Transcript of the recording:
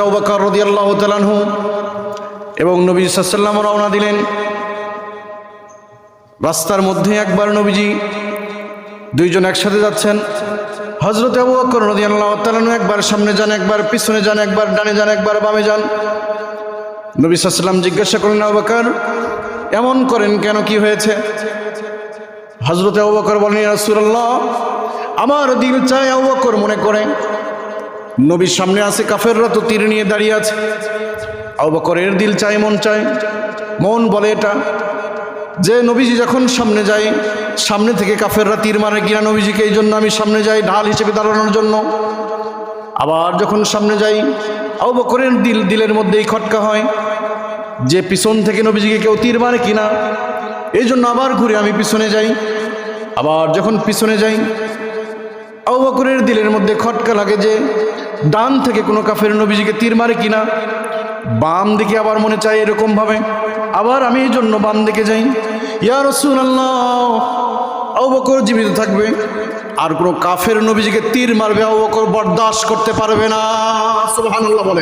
আবু বকর রাদিয়াল্লাহু তাআলা আনহু এবং নবী সাল্লাল্লাহু আলাইহি ওয়াসাল্লাম রওনা দিলেন। রাস্তার মধ্যে একবার নবীজি দুইজন একসাথে যাচ্ছেন। হযরত আবু বকর রাদিয়াল্লাহু তাআলা আনহু একবার সামনে যান, একবার পিছনে যান, একবার ডানে যান, একবার বামে যান। নবী সাল্লাল্লাহু আলাইহি ওয়াসাল্লাম জিজ্ঞাসা করলেন, আবু বকর এমন করেন কেন, কি হয়েছে? হযরত আবু বকর বলেন, ইয়া রাসূলুল্লাহ, আমার দিল চায়, আবু বকর মনে করে নবীর সামনে আছে কাফেররা তো তীর নিয়ে দাঁড়িয়ে আছে। আবু বকরের দিল চায়, মন চায়, মন বলে এটা যে নবীজি যখন সামনে যায়, সামনে থেকে কাফেররা তীর মারে কিনা নবীজিকে, এই জন্য আমি সামনে যাই ঢাল হিসেবে দাঁড়ানোর জন্য। আবার যখন সামনে যাই, আবু বকরের দিলের মধ্যেই খটকা হয় যে পিছন থেকে নবীজিকে কেউ তীর মারে কিনা, এই জন্য আবার ঘুরে আমি পিছনে যাই। আবার যখন পিছনে যাই, আবু বকরের দিলের মধ্যে খটকা লাগে যে ডান থেকে কোনো কাফের নবীজিকে তীর মারে কিনা। বাম দিকে আবার মনে চায় এরকম ভাবে, আবার আমি এই জন্য বাম দিকে যাই। ইয়া রাসূলুল্লাহ, আবু বকর জীবিত থাকবে আর কোনো কাফের নবীজিকে তীর মারবে, আবু বকর বরদাস্ত করতে পারবে না। সুবহানাল্লাহ বলেন।